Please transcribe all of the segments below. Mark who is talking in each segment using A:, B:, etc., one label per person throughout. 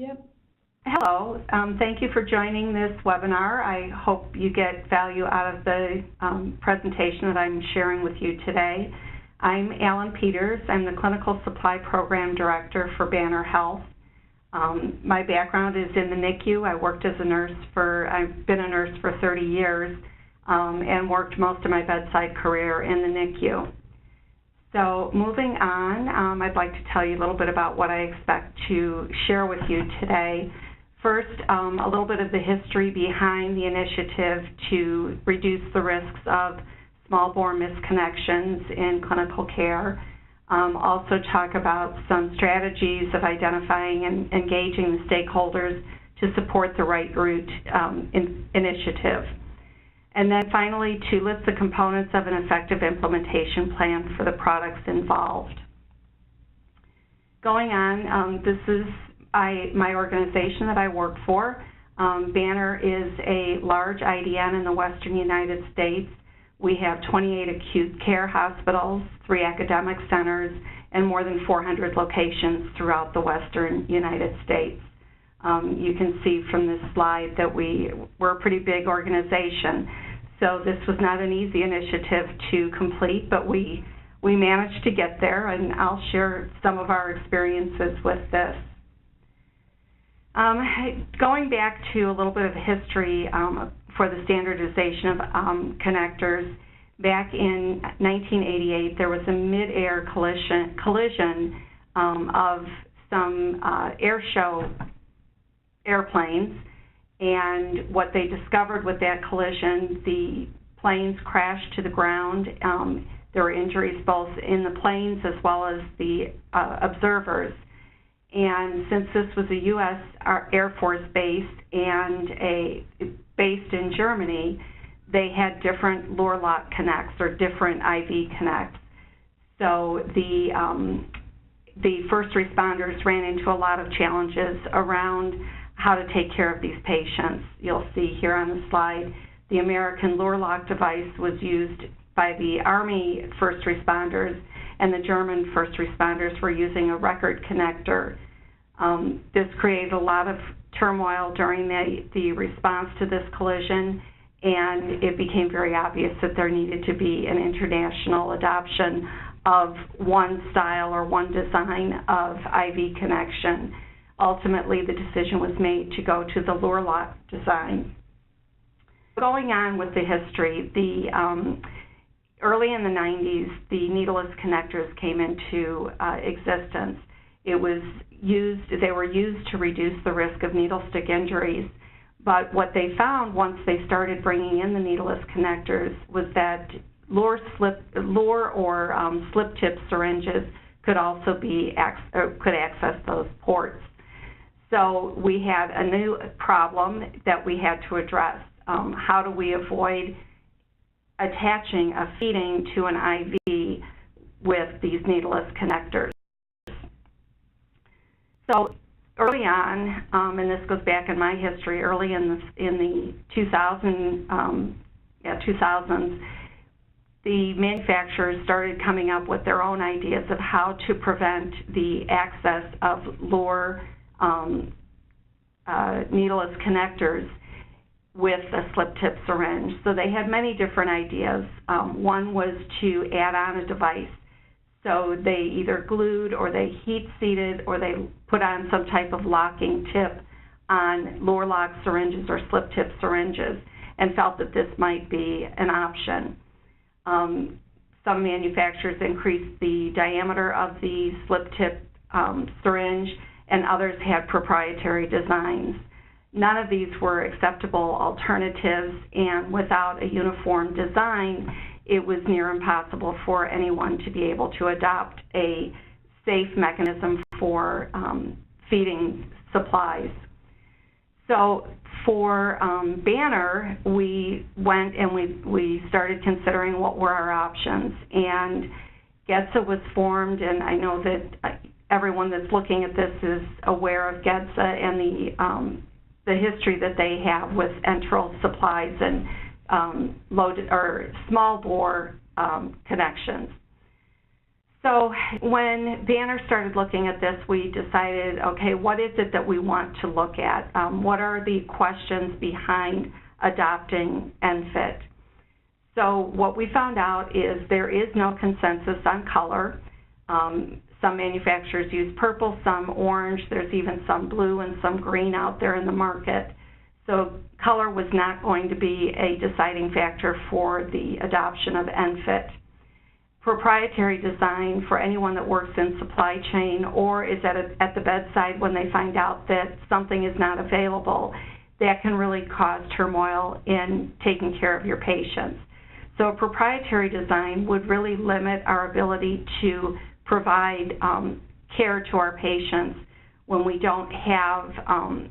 A: Yep.
B: Hello. Thank you for joining this webinar. I hope you get value out of the presentation that I'm sharing with you today. I'm Alan Peters. I'm the Clinical Supply Program Director for Banner Health. My background is in the NICU. I've been a nurse for 30 years and worked most of my bedside career in the NICU. So moving on, I'd like to tell you a little bit about what I expect to share with you today. First, a little bit of the history behind the initiative to reduce the risks of small bore misconnections in clinical care. Also talk about some strategies of identifying and engaging the stakeholders to support the Right Route initiative. And then finally, to list the components of an effective implementation plan for the products involved. Going on, this is my organization that I work for. Banner is a large IDN in the western United States. We have 28 acute care hospitals, 3 academic centers, and more than 400 locations throughout the western United States. You can see from this slide that we're a pretty big organization. So this was not an easy initiative to complete, but we managed to get there, and I'll share some of our experiences with this. Going back to a little bit of history for the standardization of connectors, back in 1988, there was a mid-air collision of some air show airplanes, and what they discovered with that collision, the planes crashed to the ground. There were injuries both in the planes as well as the observers. And since this was a U.S. Air Force base and based in Germany, they had different lure lock connects or different IV connects. So the first responders ran into a lot of challenges around how to take care of these patients. You'll see here on the slide, the American lure lock device was used by the Army first responders, and the German first responders were using a record connector. This created a lot of turmoil during the response to this collision, and it became very obvious that there needed to be an international adoption of one style or one design of IV connection. Ultimately, the decision was made to go to the lure lock design. Going on with the history, early in the 90s, the needleless connectors came into existence. They were used to reduce the risk of needle stick injuries, but what they found once they started bringing in the needleless connectors was that lure or slip tip syringes could also could access those ports. So we had a new problem that we had to address. How do we avoid attaching a feeding to an IV with these needleless connectors? So early on, and this goes back in my history, early in the 2000s, the manufacturers started coming up with their own ideas of how to prevent the access of lure needleless connectors with a slip tip syringe. So they had many different ideas. One was to add on a device. So they either glued or they heat seated or they put on some type of locking tip on lure lock syringes or slip tip syringes and felt that this might be an option. Some manufacturers increased the diameter of the slip tip syringe, and others had proprietary designs. None of these were acceptable alternatives, and without a uniform design, it was near impossible for anyone to be able to adopt a safe mechanism for feeding supplies. So for Banner, we went and we started considering what were our options, and GEDSA was formed, and I know that everyone that's looking at this is aware of GEDSA and the history that they have with enteral supplies and loaded or small bore connections. So when Banner started looking at this, we decided, okay, what is it that we want to look at? What are the questions behind adopting ENFit? So what we found out is there is no consensus on color. Some manufacturers use purple, some orange. There's even some blue and some green out there in the market. So color was not going to be a deciding factor for the adoption of ENFit. Proprietary design for anyone that works in supply chain or is at the bedside when they find out that something is not available, that can really cause turmoil in taking care of your patients. So a proprietary design would really limit our ability to provide care to our patients when we don't have,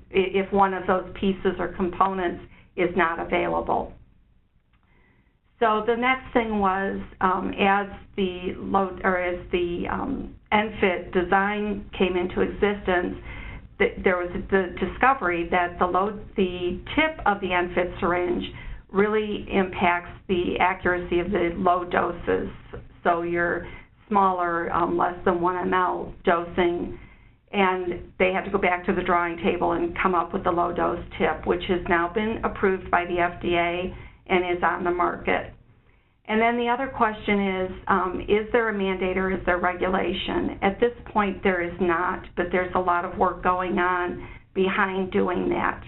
B: if one of those pieces or components is not available. So the next thing was, as the ENFit design came into existence, there was the discovery that the tip of the ENFit syringe really impacts the accuracy of the low doses. So your smaller, less than 1 ml dosing, and they had to go back to the drawing table and come up with the low dose tip, which has now been approved by the FDA and is on the market. And then the other question is there a mandate or is there regulation? At this point, there is not, but there's a lot of work going on behind doing that.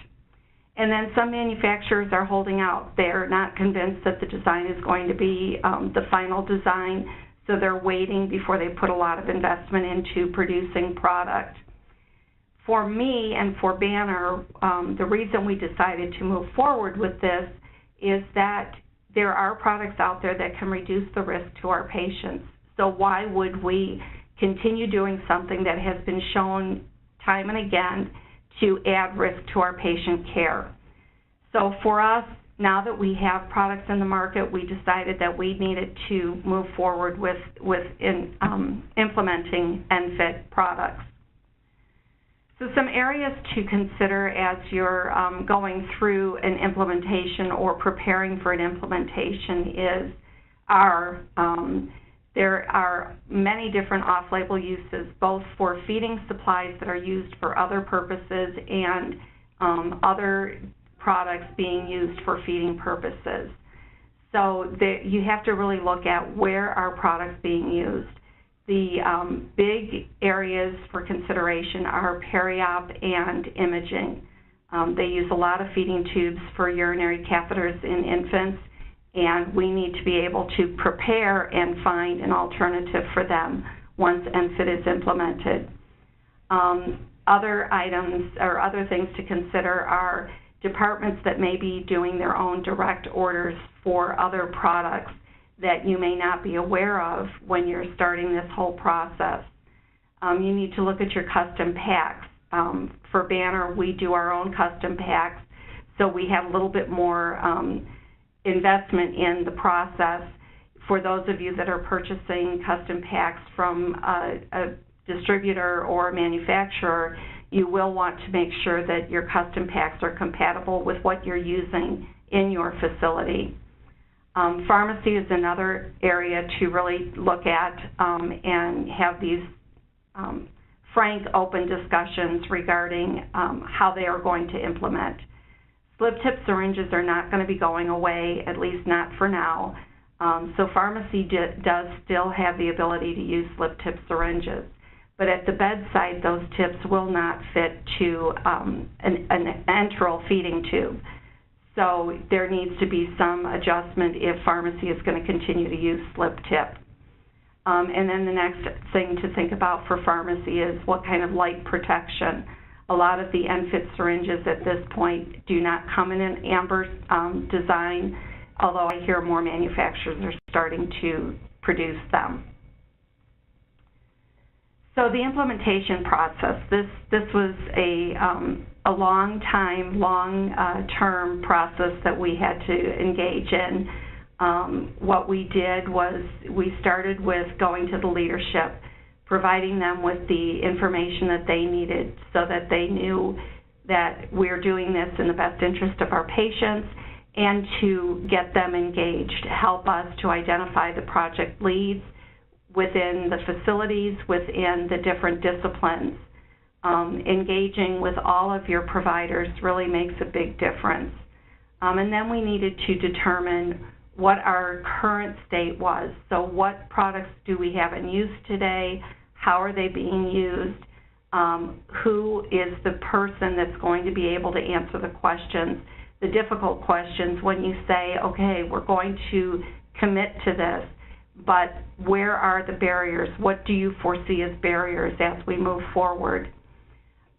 B: And then some manufacturers are holding out. They're not convinced that the design is going to be the final design, so they're waiting before they put a lot of investment into producing product. For me and for Banner, the reason we decided to move forward with this is that there are products out there that can reduce the risk to our patients. So why would we continue doing something that has been shown time and again to add risk to our patient care? So for us, now that we have products in the market, we decided that we needed to move forward with implementing ENFit products. So some areas to consider as you're going through an implementation or preparing for an implementation there are many different off-label uses, both for feeding supplies that are used for other purposes and other products being used for feeding purposes. So you have to really look at where are products being used. The big areas for consideration are peri-op and imaging. They use a lot of feeding tubes for urinary catheters in infants, and we need to be able to prepare and find an alternative for them once ENFit is implemented. Other items or other things to consider are departments that may be doing their own direct orders for other products that you may not be aware of when you're starting this whole process. You need to look at your custom packs. For Banner, we do our own custom packs, so we have a little bit more investment in the process. For those of you that are purchasing custom packs from a distributor or a manufacturer, you will want to make sure that your custom packs are compatible with what you're using in your facility. Pharmacy is another area to really look at and have these frank, open discussions regarding how they are going to implement. Slip-tip syringes are not going to be going away, at least not for now. So pharmacy does still have the ability to use slip-tip syringes. But at the bedside, those tips will not fit to an enteral feeding tube. So there needs to be some adjustment if pharmacy is going to continue to use slip-tip. And then the next thing to think about for pharmacy is what kind of light protection. A lot of the ENFit syringes at this point do not come in an amber design, although I hear more manufacturers are starting to produce them. So the implementation process, this was a long-term process that we had to engage in. What we did was we started with going to the leadership, providing them with the information that they needed so that they knew that we're doing this in the best interest of our patients, and to get them engaged, help us to identify the project leads, within the facilities, within the different disciplines. Engaging with all of your providers really makes a big difference. And then we needed to determine what our current state was. So what products do we have in use today? How are they being used? Who is the person that's going to be able to answer the questions, the difficult questions when you say, okay, we're going to commit to this, but where are the barriers? What do you foresee as barriers as we move forward?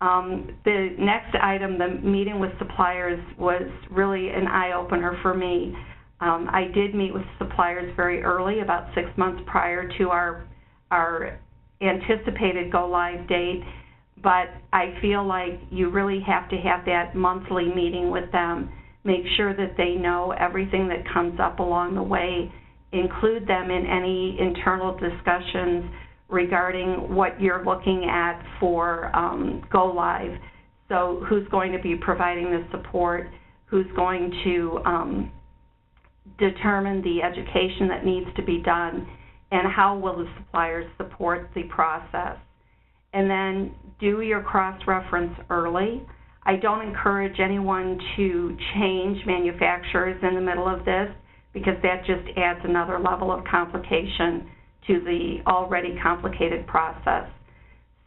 B: The next item, the meeting with suppliers, was really an eye-opener for me. I did meet with suppliers very early, about 6 months prior to our anticipated go-live date, but I feel like you really have to have that monthly meeting with them, make sure that they know everything that comes up along the way, include them in any internal discussions regarding what you're looking at for go live. So who's going to be providing the support, who's going to determine the education that needs to be done, and how will the suppliers support the process. And then do your cross-reference early. I don't encourage anyone to change manufacturers in the middle of this, because that just adds another level of complication to the already complicated process.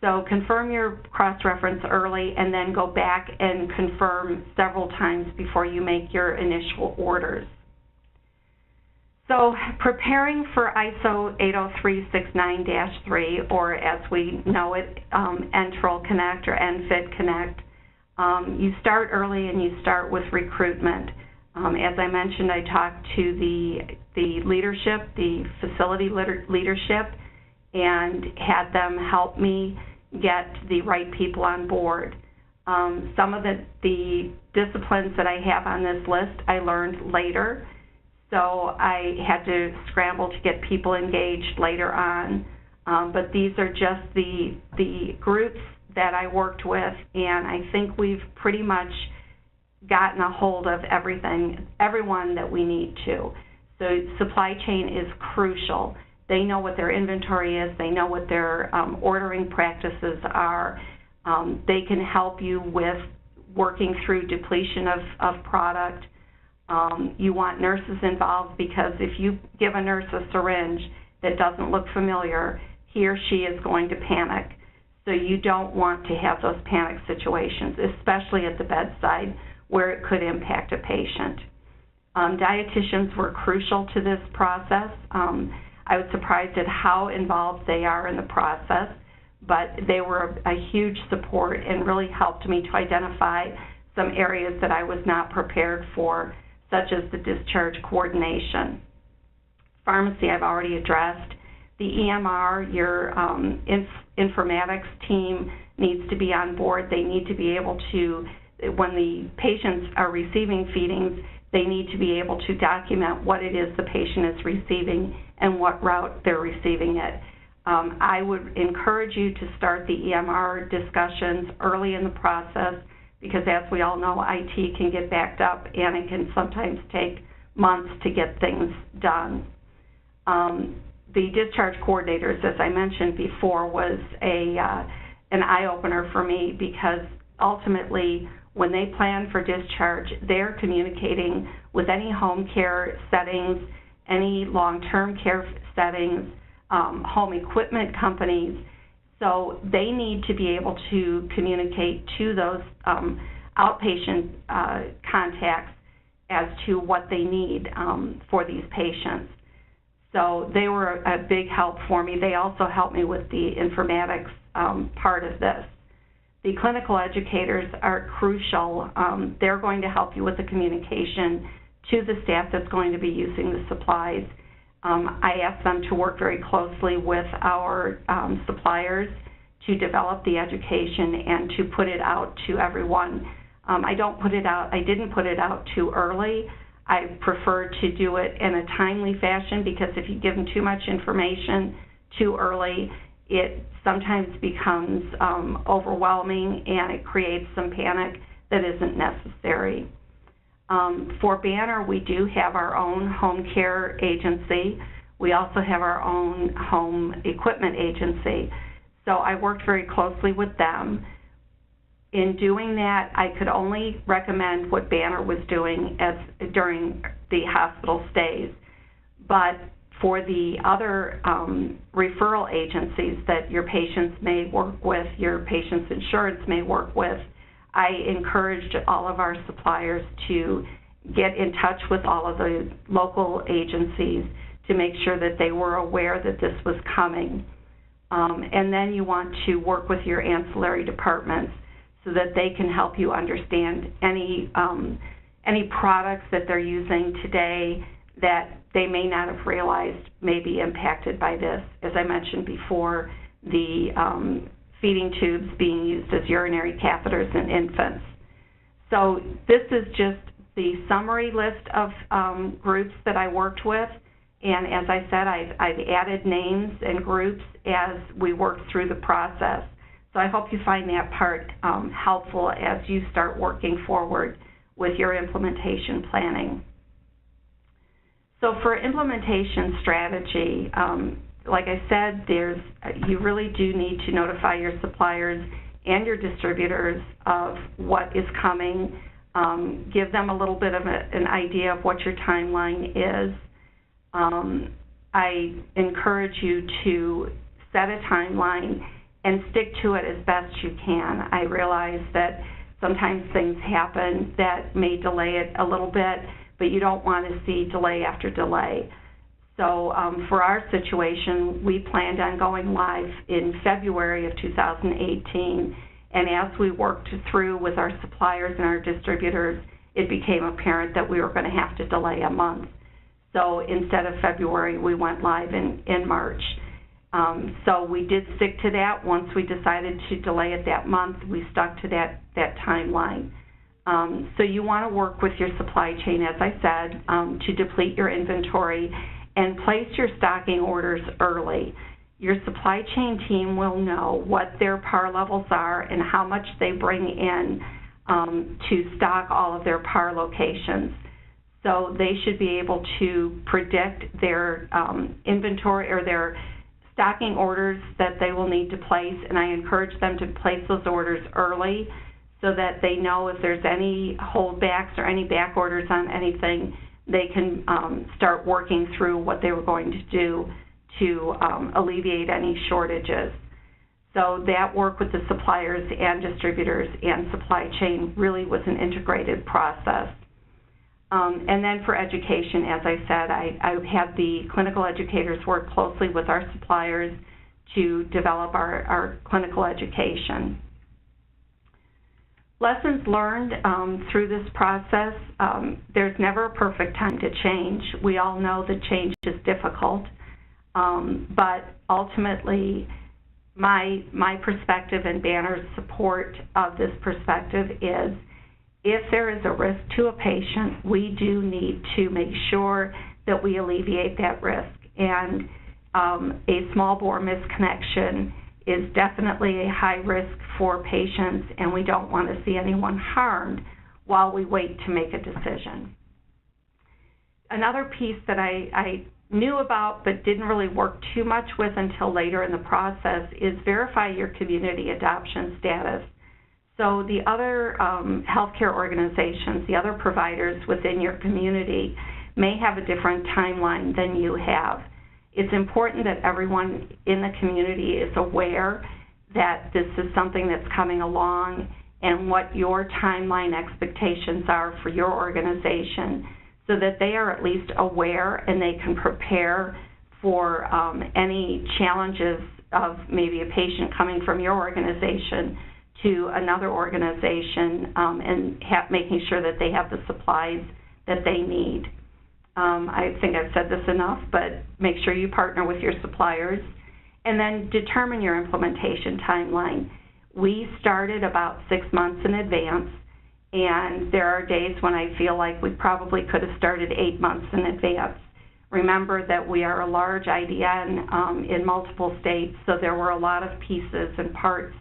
B: So confirm your cross-reference early and then go back and confirm several times before you make your initial orders. So preparing for ISO 80369-3, or as we know it, Enteral Connect or ENFit Connect, you start early and you start with recruitment. As I mentioned, I talked to the leadership, the facility leadership, and had them help me get the right people on board. Some of the disciplines that I have on this list I learned later, so I had to scramble to get people engaged later on. But these are just the groups that I worked with, and I think we've pretty much gotten a hold of everyone that we need to. So supply chain is crucial. They know what their inventory is. They know what their ordering practices are. They can help you with working through depletion of product. You want nurses involved, because if you give a nurse a syringe that doesn't look familiar, he or she is going to panic. So you don't want to have those panic situations, especially at the bedside, where it could impact a patient. Dietitians were crucial to this process. I was surprised at how involved they are in the process, but they were a huge support and really helped me to identify some areas that I was not prepared for, such as the discharge coordination. Pharmacy I've already addressed. The EMR, your informatics team needs to be on board. They need to be able to, when the patients are receiving feedings, they need to be able to document what it is the patient is receiving and what route they're receiving it. I would encourage you to start the EMR discussions early in the process, because as we all know, IT can get backed up and it can sometimes take months to get things done. The discharge coordinators, as I mentioned before, was an eye-opener for me, because ultimately when they plan for discharge, they're communicating with any home care settings, any long-term care settings, home equipment companies. So they need to be able to communicate to those outpatient contacts as to what they need for these patients. So they were a big help for me. They also helped me with the informatics part of this. The clinical educators are crucial. They're going to help you with the communication to the staff that's going to be using the supplies. I asked them to work very closely with our suppliers to develop the education and to put it out to everyone. I didn't put it out too early. I prefer to do it in a timely fashion, because if you give them too much information too early, it sometimes becomes overwhelming, and it creates some panic that isn't necessary. For Banner, we do have our own home care agency. We also have our own home equipment agency. So I worked very closely with them. In doing that, I could only recommend what Banner was doing during the hospital stays. But for the other referral agencies that your patients may work with, your patient's insurance may work with, I encouraged all of our suppliers to get in touch with all of the local agencies to make sure that they were aware that this was coming. And then you want to work with your ancillary departments so that they can help you understand any products that they're using today that they may not have realized may be impacted by this. As I mentioned before, the feeding tubes being used as urinary catheters in infants. So this is just the summary list of groups that I worked with. And as I said, I've added names and groups as we work through the process. So I hope you find that part helpful as you start working forward with your implementation planning. So for implementation strategy, like I said, you really do need to notify your suppliers and your distributors of what is coming. Give them a little bit of an idea of what your timeline is. I encourage you to set a timeline and stick to it as best you can. I realize that sometimes things happen that may delay it a little bit, but you don't want to see delay after delay. So for our situation, we planned on going live in February of 2018, and as we worked through with our suppliers and our distributors, it became apparent that we were going to have to delay a month. So instead of February, we went live in March. So we did stick to that. Once we decided to delay it that month, we stuck to that timeline. So you want to work with your supply chain, as I said, to deplete your inventory and place your stocking orders early. Your supply chain team will know what their PAR levels are and how much they bring in to stock all of their PAR locations. So they should be able to predict their inventory or their stocking orders that they will need to place, and I encourage them to place those orders early so that they know if there's any holdbacks or any back orders on anything, they can start working through what they were going to do to alleviate any shortages. So that work with the suppliers and distributors and supply chain really was an integrated process. And then for education, as I said, I had the clinical educators work closely with our suppliers to develop our clinical education. Lessons learned through this process, there's never a perfect time to change. We all know that change is difficult, but ultimately my perspective and Banner's support of this perspective is if there is a risk to a patient, we do need to make sure that we alleviate that risk. And a small bore misconnection is definitely a high risk for patients, and we don't want to see anyone harmed while we wait to make a decision. Another piece that I knew about but didn't really work too much with until later in the process is verify your community adoption status. So the other healthcare organizations, the other providers within your community may have a different timeline than you have. It's important that everyone in the community is aware that this is something that's coming along and what your timeline expectations are for your organization so that they are at least aware and they can prepare for any challenges of maybe a patient coming from your organization to another organization and making sure that they have the supplies that they need. I think I've said this enough, but make sure you partner with your suppliers and then determine your implementation timeline. We started about 6 months in advance, and there are days when I feel like we probably could have started 8 months in advance. Remember that we are a large IDN in multiple states, so there were a lot of pieces and parts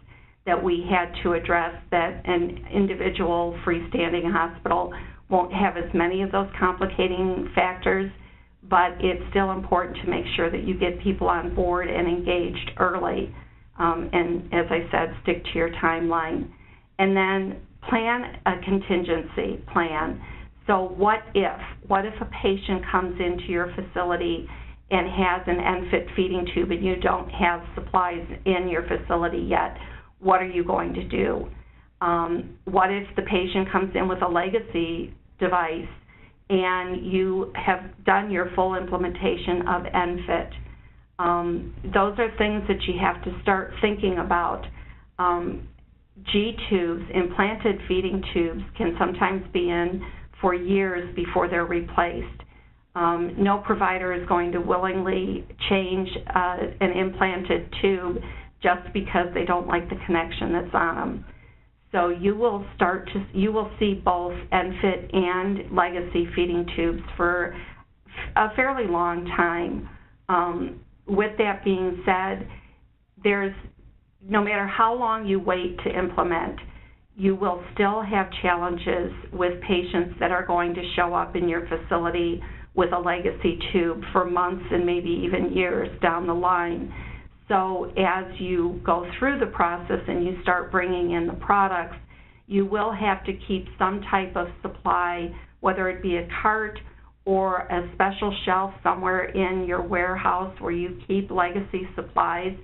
B: that we had to address that an individual freestanding hospital won't have as many of those complicating factors, but it's still important to make sure that you get people on board and engaged early. And as I said, stick to your timeline. And then plan a contingency plan. So what if a patient comes into your facility and has an ENFit feeding tube and you don't have supplies in your facility yet? What are you going to do? What if the patient comes in with a legacy device and you have done your full implementation of ENFit? Those are things that you have to start thinking about. G-tubes, implanted feeding tubes, can sometimes be in for years before they're replaced. No provider is going to willingly change an implanted tube just because they don't like the connection that's on them. So you will see both ENFit and legacy feeding tubes for a fairly long time. With that being said, no matter how long you wait to implement, you will still have challenges with patients that are going to show up in your facility with a legacy tube for months and maybe even years down the line. So as you go through the process and you start bringing in the products, you will have to keep some type of supply, whether it be a cart or a special shelf somewhere in your warehouse where you keep legacy supplies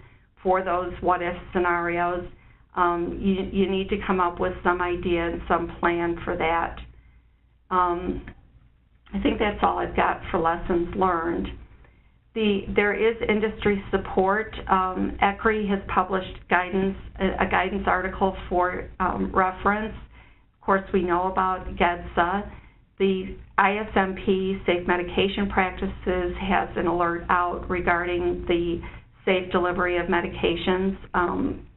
B: for those what-if scenarios. You need to come up with some idea and some plan for that. I think that's all I've got for lessons learned. There is industry support. ECRI has published a guidance article for reference. Of course, we know about GEDSA. The ISMP, Safe Medication Practices, has an alert out regarding the safe delivery of medications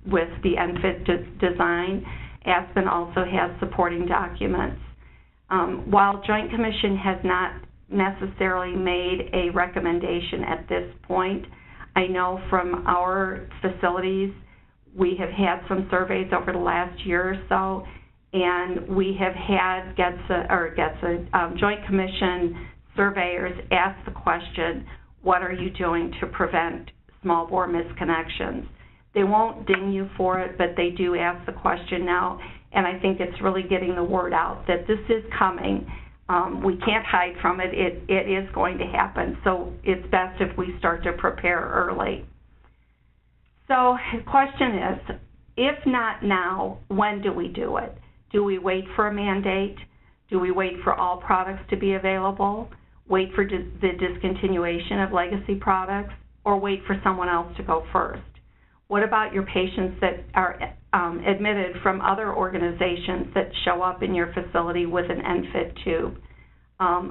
B: with the ENFit design. ASPEN also has supporting documents. While Joint Commission has not necessarily made a recommendation at this point, I know from our facilities we have had some surveys over the last year or so, and we have had Joint Commission surveyors ask the question, what are you doing to prevent small bore misconnections? They won't ding you for it, but they do ask the question now, and I think it's really getting the word out that this is coming. We can't hide from it. It is going to happen, so it's best if we start to prepare early. So the question is, if not now, when do we do it? Do we wait for a mandate? Do we wait for all products to be available? Wait for the discontinuation of legacy products? Or wait for someone else to go first? What about your patients that are admitted from other organizations that show up in your facility with an ENFit tube?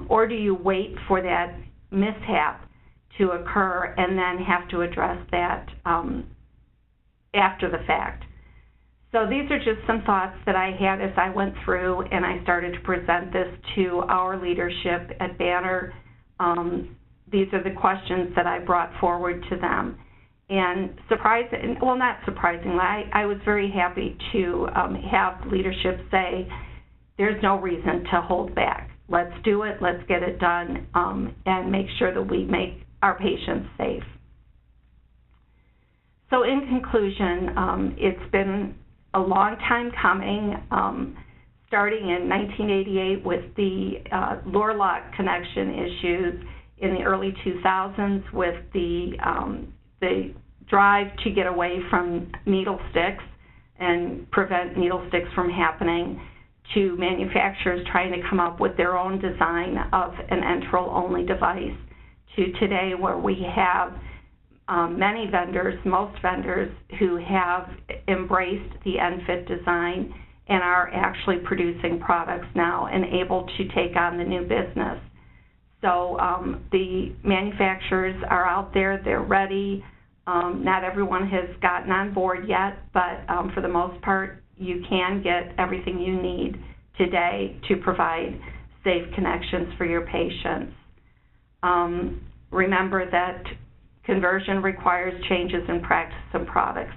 B: Or do you wait for that mishap to occur and then have to address that after the fact? So these are just some thoughts that I had as I went through and I started to present this to our leadership at Banner. These are the questions that I brought forward to them. And not surprisingly, I was very happy to have leadership say, there's no reason to hold back. Let's do it, let's get it done, and make sure that we make our patients safe. So in conclusion, it's been a long time coming, starting in 1988 with the lure lock connection issues, in the early 2000s with the drive to get away from needle sticks and prevent needle sticks from happening, to manufacturers trying to come up with their own design of an enteral-only device, to today where we have many vendors, most vendors, who have embraced the ENFit design and are actually producing products now and able to take on the new business. So the manufacturers are out there, they're ready. Not everyone has gotten on board yet, but for the most part, you can get everything you need today to provide safe connections for your patients. Remember that conversion requires changes in practice and products,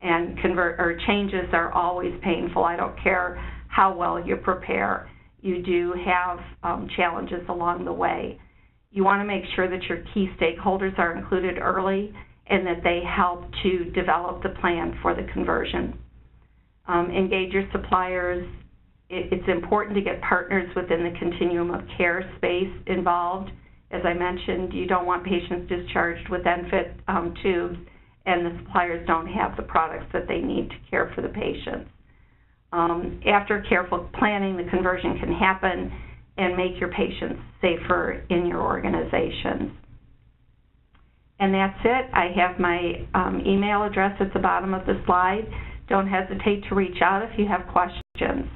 B: and changes are always painful. I don't care how well you prepare. You do have challenges along the way. You want to make sure that your key stakeholders are included early and that they help to develop the plan for the conversion. Engage your suppliers. It's important to get partners within the continuum of care space involved. As I mentioned, you don't want patients discharged with ENFit tubes and the suppliers don't have the products that they need to care for the patients. After careful planning, the conversion can happen and make your patients safer in your organizations. And that's it. I have my email address at the bottom of the slide. Don't hesitate to reach out if you have questions.